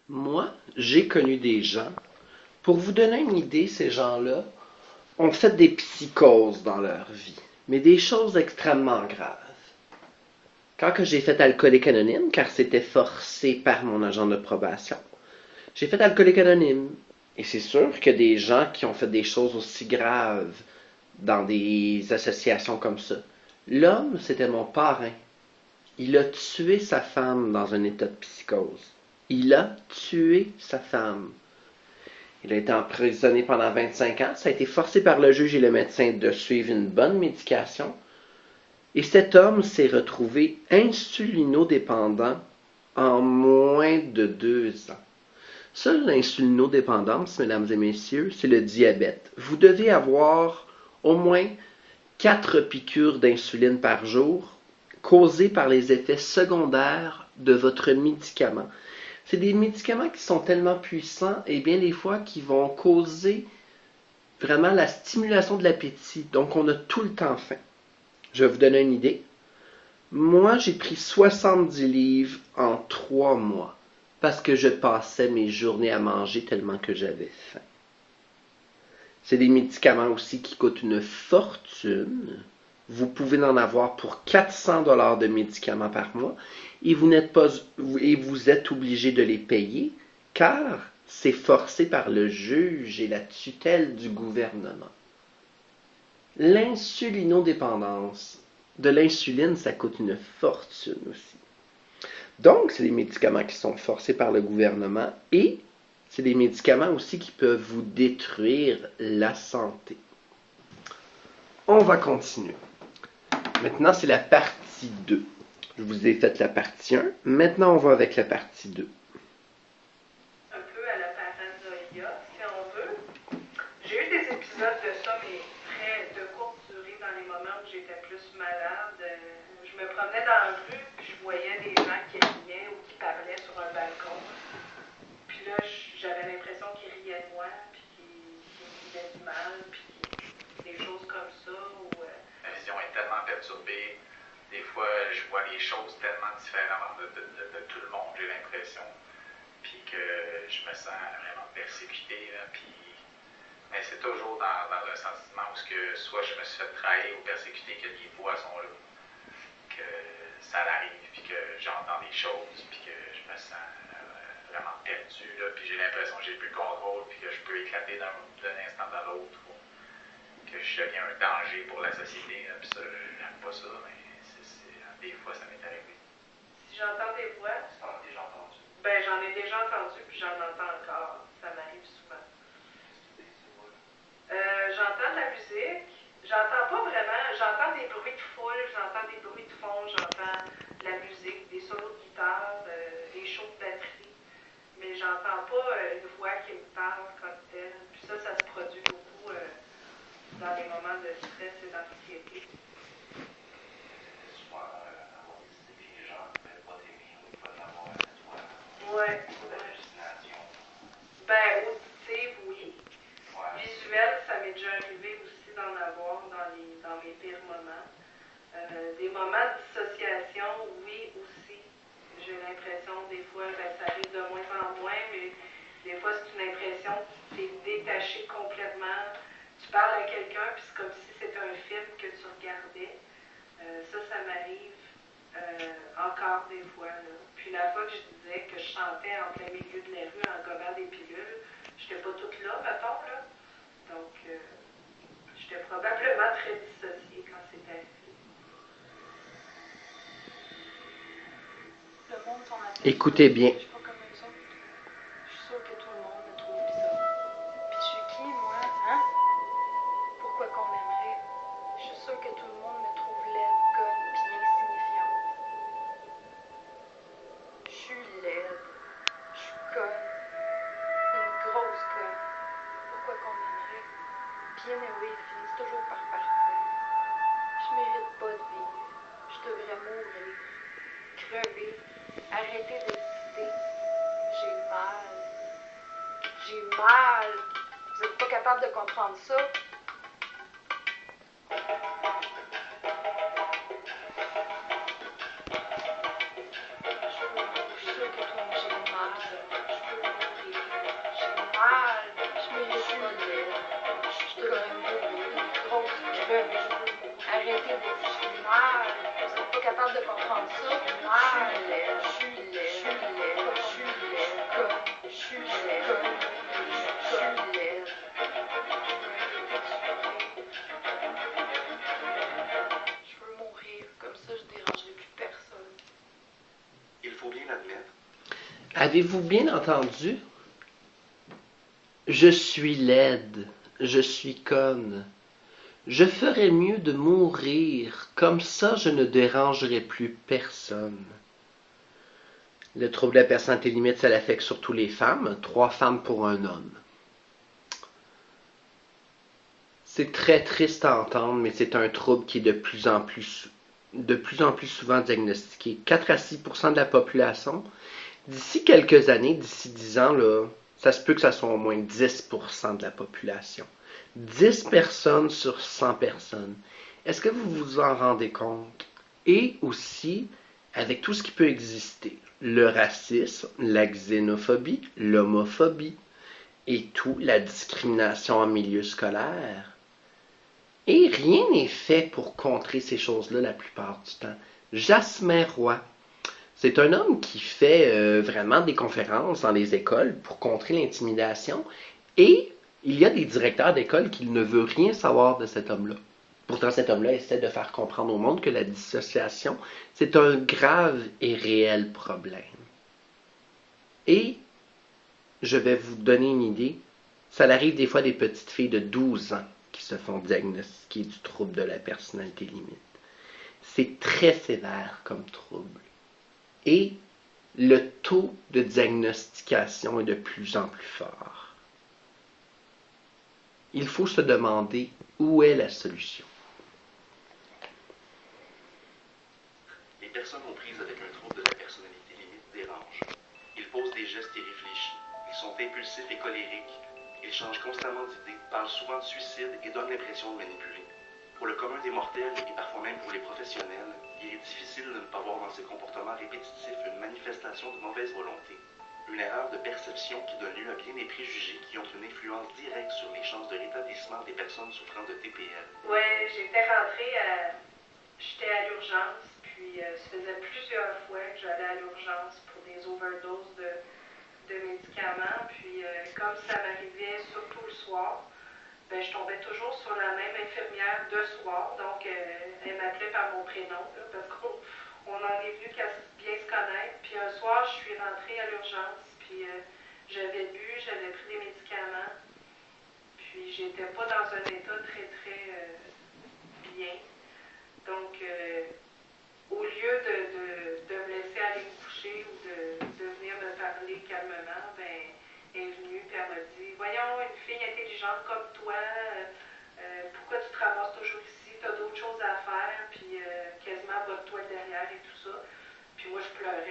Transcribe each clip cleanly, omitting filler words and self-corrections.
Moi, j'ai connu des gens. Pour vous donner une idée, ces gens-là ont fait des psychoses dans leur vie, mais des choses extrêmement graves. Quand que j'ai fait Alcoolique Anonyme, car c'était forcé par mon agent de probation, j'ai fait Alcoolique Anonyme. Et c'est sûr que des gens qui ont fait des choses aussi graves dans des associations comme ça. L'homme, c'était mon parrain. Il a tué sa femme dans un état de psychose. Il a tué sa femme. Il a été emprisonné pendant 25 ans. Ça a été forcé par le juge et le médecin de suivre une bonne médication. Et cet homme s'est retrouvé insulinodépendant en moins de 2 ans. Ça, l'insulinodépendance, mesdames et messieurs, c'est le diabète. Vous devez avoir au moins 4 piqûres d'insuline par jour causées par les effets secondaires de votre médicament. C'est des médicaments qui sont tellement puissants et bien des fois qui vont causer vraiment la stimulation de l'appétit. Donc on a tout le temps faim. Je vais vous donner une idée. Moi, j'ai pris 70 livres en 3 mois parce que je passais mes journées à manger tellement que j'avais faim. C'est des médicaments aussi qui coûtent une fortune. Vous pouvez en avoir pour 400 $ de médicaments par mois et vous n'êtes pas et vous êtes obligé de les payer car c'est forcé par le juge et la tutelle du gouvernement. L'insulinodépendance, de l'insuline, ça coûte une fortune aussi. Donc, c'est des médicaments qui sont forcés par le gouvernement et c'est des médicaments aussi qui peuvent vous détruire la santé. On va continuer. Maintenant, c'est la partie 2. Je vous ai fait la partie 1. Maintenant, on va avec la partie 2. Un peu à la paranoïa, si on veut. J'ai eu des épisodes de ça, mais très de courte durée dans les moments où j'étais plus malade. Je me promenais dans la rue, puis je voyais des gens qui riaient ou qui parlaient sur un balcon. Puis là, j'avais l'impression qu'ils riaient de moi, puis qu'ils me disaient du mal, puis des choses comme ça. Ma vision est tellement perturbée. Des fois, je vois les choses tellement différemment de tout le monde, j'ai l'impression. Puis que je me sens vraiment persécuté. Là, puis... Mais c'est toujours dans un sentiment où soit je me suis fait trahir ou persécuter, que les voix sont là. Que ça arrive, puis que j'entends des choses, puis que je me sens vraiment perdu. Là, puis j'ai l'impression que j'ai plus le contrôle, puis que je peux éclater d'un instant à l'autre. Que je deviens un danger pour la société. Là, puis ça, j'aime pas ça, mais des fois, ça m'est arrivé. Si j'entends des voix, tu en as déjà entendu? Ben, j'en ai déjà entendu, puis j'en entends encore. Ça m'arrive souvent. J'entends de la musique. J'entends pas vraiment. J'entends des bruits de foule, j'entends des bruits de fond, j'entends de la musique, des solos de guitare, des shows de batterie. Mais j'entends pas une voix qui me parle comme telle. Puis ça se produit beaucoup dans les moments de stress et d'anxiété. Ouais. Ben, auditive, oui. Ouais. Visuel, ça m'est déjà arrivé aussi d'en avoir dans mes pires moments. Des moments de dissociation, oui, aussi. J'ai l'impression, des fois, ça arrive de moins en moins, mais des fois, c'est une impression que tu es détaché complètement. Tu parles à quelqu'un, puis c'est comme si c'était un film que tu regardais. Ça m'arrive encore des fois. Là. Puis la fois que je disais que je chantais en plein milieu de la rue en gobant des pilules, je n'étais pas toute là, mettons, là. Donc, j'étais probablement très dissociée quand c'était arrivé. Le monde s'en appelle. Écoutez bien. Je suis pas comme eux autres. Je suis sûre que tout le monde me trouve bizarre. Puis je suis qui, moi, hein? Pourquoi qu'on m'aimerait? Je suis sûre que tout le monde me trouve laide, conne, puis insignifiante. Je suis laide. Je suis conne. Une grosse conne. Pourquoi qu'on m'aimerait? Puis anyway, ils finissent toujours par partir. Je mérite pas de vivre. Je devrais mourir. Crever. Arrêter d'exister. J'ai mal. J'ai mal. Vous êtes pas capable de comprendre ça? Je suis sûre que toi, j'ai mal. Je peux Avez-vous bien entendu? Je suis laide, je suis conne. Je ferais mieux de mourir, comme ça je ne dérangerai plus personne. Le trouble de la personnalité limite, ça l'affecte surtout les femmes, 3 femmes pour un homme. C'est très triste à entendre, mais c'est un trouble qui est de plus en plus souvent diagnostiqué. 4 à 6% de la population. D'ici quelques années, d'ici 10 ans, là, ça se peut que ça soit au moins 10% de la population. 10 personnes sur 100 personnes. Est-ce que vous vous en rendez compte? Et aussi, avec tout ce qui peut exister, le racisme, la xénophobie, l'homophobie et tout, la discrimination en milieu scolaire. Et rien n'est fait pour contrer ces choses-là la plupart du temps. Jasmin Roy, c'est un homme qui fait vraiment des conférences dans les écoles pour contrer l'intimidation et il y a des directeurs d'école qui ne veulent rien savoir de cet homme-là. Pourtant, cet homme-là essaie de faire comprendre au monde que la dissociation, c'est un grave et réel problème. Et je vais vous donner une idée. Ça arrive des fois des petites filles de 12 ans qui se font diagnostiquer du trouble de la personnalité limite. C'est très sévère comme trouble. Et le taux de diagnostication est de plus en plus fort. Il faut se demander où est la solution. Les personnes aux prises avec un trouble de la personnalité limite dérangent. Ils posent des gestes irréfléchis, ils sont impulsifs et colériques, ils changent constamment d'idées, parlent souvent de suicide et donnent l'impression de manipuler. Pour le commun des mortels et parfois même pour les professionnels, il est difficile de ne pas voir dans ces comportements répétitifs une manifestation de mauvaise volonté. Une erreur de perception qui donne lieu à bien des préjugés qui ont une influence directe sur les chances de rétablissement des personnes souffrant de TPL. Ouais, j'étais à l'urgence, puis ça faisait plusieurs fois que j'allais à l'urgence pour des overdoses de médicaments, puis comme ça m'arrivait surtout le soir, ben, je tombais toujours sur la même infirmière de soir, donc elle m'appelait par mon prénom, là, parce qu'on en est venu qu'à bien se connaître. Puis un soir, je suis rentrée à l'urgence, puis j'avais bu, j'avais pris des médicaments, puis j'étais pas dans un état très, très bien. Donc, au lieu de me laisser aller me coucher ou de venir me parler calmement, ben, elle est venue et elle m'a dit « Voyons, une fille intelligente comme toi, pourquoi tu te ramasses toujours ici? Tu as d'autres choses à faire, puis quasiment botte-toi le derrière et tout ça. » Puis moi, je pleurais,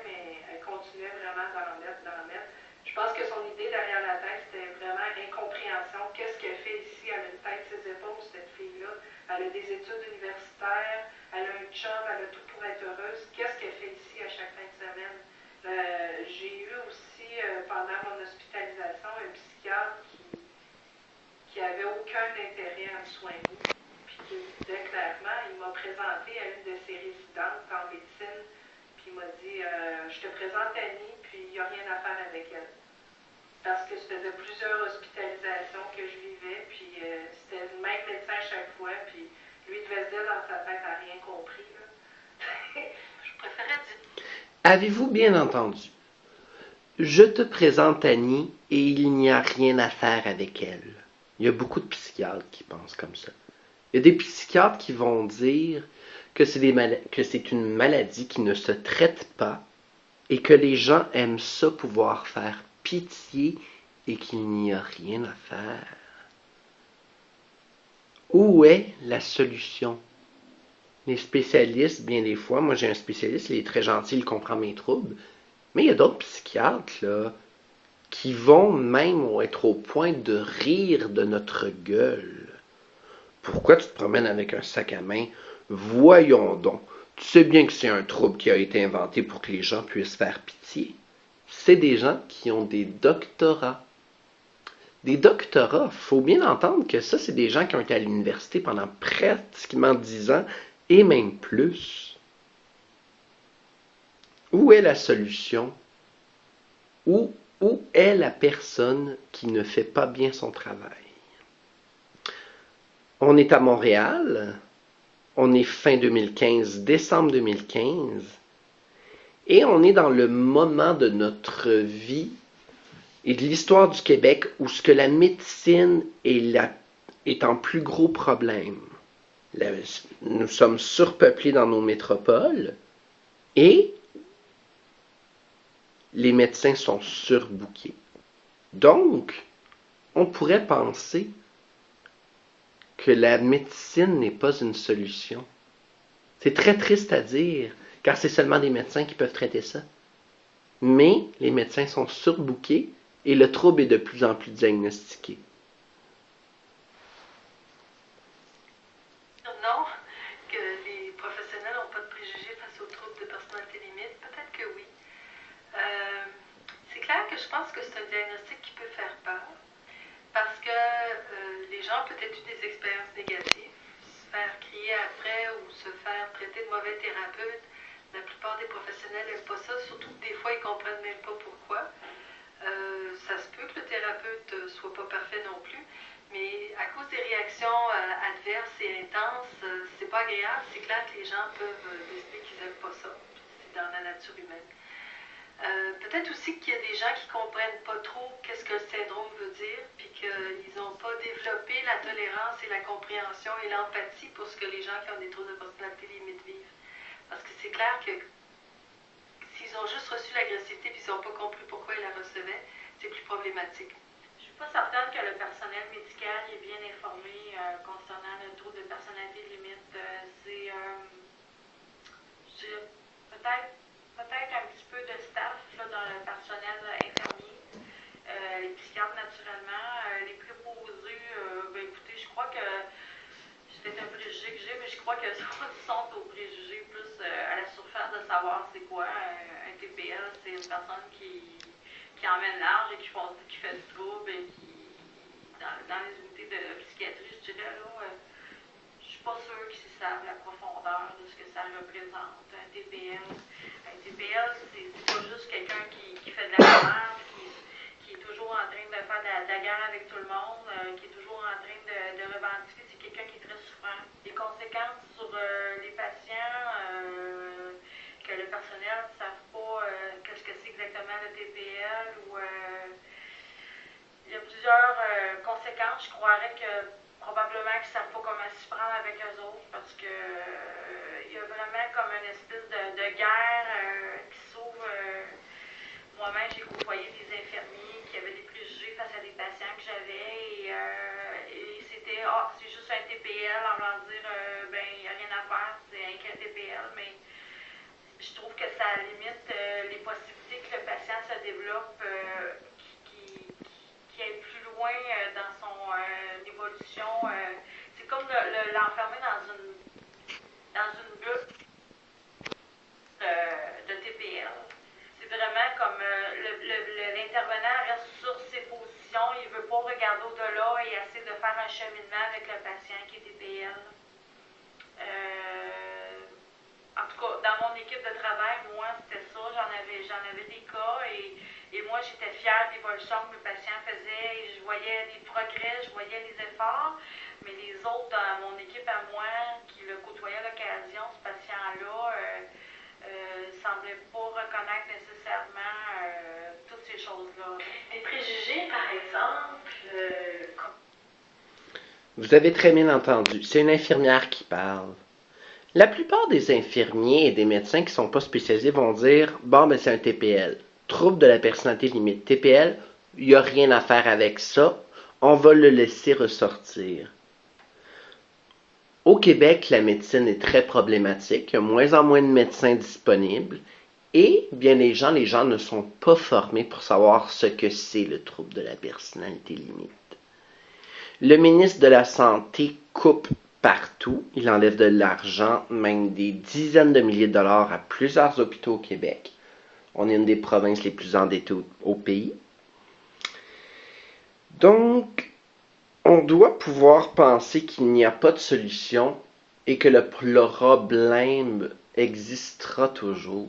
mais elle continuait vraiment d'en mettre. Je pense que son idée derrière la tête, c'était vraiment incompréhension. Qu'est-ce qu'elle fait ici? Elle a une tête ses épaules, cette fille-là. Elle a des études universitaires, elle a un job, elle a tout pour être heureuse. Qu'est-ce qu'elle fait ici à chaque fin de semaine? J'ai eu aussi, pendant mon hospitalisation, un psychiatre qui avait aucun intérêt à me soigner, puis qui me disait clairement, il m'a présenté à une de ses résidentes en médecine, puis il m'a dit, je te présente Annie, puis il n'y a rien à faire avec elle. Parce que ça faisait plusieurs hospitalisations que je vivais, puis c'était le même médecin à chaque fois, puis lui devait se dire dans sa tête, elle n'a rien compris. Là. Je préférais dire. Avez-vous bien entendu? Je te présente Annie et il n'y a rien à faire avec elle. Il y a beaucoup de psychiatres qui pensent comme ça. Il y a des psychiatres qui vont dire que c'est une maladie qui ne se traite pas et que les gens aiment ça pouvoir faire pitié et qu'il n'y a rien à faire. Où est la solution? Les spécialistes, bien des fois, moi j'ai un spécialiste, il est très gentil, il comprend mes troubles, mais il y a d'autres psychiatres là, qui vont même être au point de rire de notre gueule. Pourquoi tu te promènes avec un sac à main? Voyons donc. Tu sais bien que c'est un trouble qui a été inventé pour que les gens puissent faire pitié. C'est des gens qui ont des doctorats. Des doctorats, il faut bien entendre que ça, c'est des gens qui ont été à l'université pendant pratiquement 10 ans et même plus. Où est la solution? Où est la personne qui ne fait pas bien son travail? On est à Montréal, on est fin 2015, décembre 2015, Et on est dans le moment de notre vie et de l'histoire du Québec où ce que la médecine est en plus gros problème. Nous sommes surpeuplés dans nos métropoles et les médecins sont surbookés. Donc, on pourrait penser que la médecine n'est pas une solution. C'est très triste à dire, car c'est seulement des médecins qui peuvent traiter ça. Mais les médecins sont surbookés et le trouble est de plus en plus diagnostiqué. Non, que les professionnels n'ont pas de préjugés face aux troubles de personnalité limite, peut-être que oui. C'est clair que je pense que c'est un diagnostic qui peut faire peur, parce que les gens ont peut-être eu des expériences négatives, se faire crier après ou se faire traiter de mauvais thérapeute. La plupart des professionnels n'aiment pas ça, surtout que des fois ils ne comprennent même pas pourquoi. Ça se peut que le thérapeute soit pas parfait non plus, mais à cause des réactions adverses et intenses, c'est pas agréable. C'est clair que les gens peuvent décider qu'ils n'aiment pas ça. C'est dans la nature humaine. Peut-être aussi qu'il y a des gens qui ne comprennent pas trop qu'est-ce que le syndrome veut dire, puis qu'ils n'ont pas développé la tolérance et la compréhension et l'empathie pour ce que les gens qui ont des troubles de personnalité limite vivent. Parce que c'est clair que s'ils ont juste reçu l'agressivité et ils n'ont pas compris pourquoi ils la recevaient, c'est plus problématique. Je ne suis pas certaine que le personnel médical est bien informé concernant le trouble de personnalité limite. Peut-être un petit peu de staff là, dans le personnel infirmier, les psychiatres naturellement, les préposés, écoutez, je crois que c'est peut-être un préjugé que j'ai, mais je crois que sont aux préjugés plus à la surface de savoir c'est quoi un TPL. C'est une personne qui emmène large et qui fait du trouble et qui, dans les unités de psychiatrie, je dirais, là, je suis pas sûre qu'ils savent la profondeur de ce que ça représente, un TPL. Un TPL, c'est pas juste quelqu'un qui fait de la merde, qui est toujours en train de faire de la guerre avec tout le monde, qui est toujours en train de revendiquer. C'est quelqu'un qui est très souffrant. Les conséquences sur les patients, que le personnel ne savent pas qu'est-ce que c'est exactement le TPL, ou il y a plusieurs conséquences. Je croirais que probablement qu'ils ne savent pas comment s'y prendre avec eux autres, parce que il y a vraiment comme une espèce de guerre qui s'ouvre. Moi-même, j'ai côtoyé des infirmiers qui avaient des préjugés face à des patients que j'avais, et c'était c'est juste un TPL, en voulant dire il n'y a rien à faire, c'est un TPL, mais je trouve que ça limite les possibilités que le patient se développe, qui aille plus loin dans son évolution. C'est comme l'enfermer dans une bulle de TPL. C'est vraiment comme l'intervenant reste sur ses positions, il ne veut pas regarder au-delà et essayer de faire un cheminement avec le patient qui est TPL. En tout cas, dans mon équipe de travail, moi, c'était ça. J'en avais des cas et moi, j'étais fière des évolutions que mes patients faisaient. Et je voyais des progrès, je voyais les efforts. Mais les autres dans mon équipe à moi, qui le côtoyaient à l'occasion, ce patient-là, semblaient pas reconnaître nécessairement toutes ces choses-là. Les préjugés, par exemple, Vous avez très bien entendu, c'est une infirmière qui parle. La plupart des infirmiers et des médecins qui ne sont pas spécialisés vont dire « Bon, ben c'est un TPL, trouble de la personnalité limite. TPL, il n'y a rien à faire avec ça, on va le laisser ressortir. » Au Québec, la médecine est très problématique, il y a moins en moins de médecins disponibles et bien les gens ne sont pas formés pour savoir ce que c'est le trouble de la personnalité limite. Le ministre de la Santé coupe partout, il enlève de l'argent, même des dizaines de milliers de dollars à plusieurs hôpitaux au Québec. On est une des provinces les plus endettées au pays. Donc, on doit pouvoir penser qu'il n'y a pas de solution et que le problème existera toujours.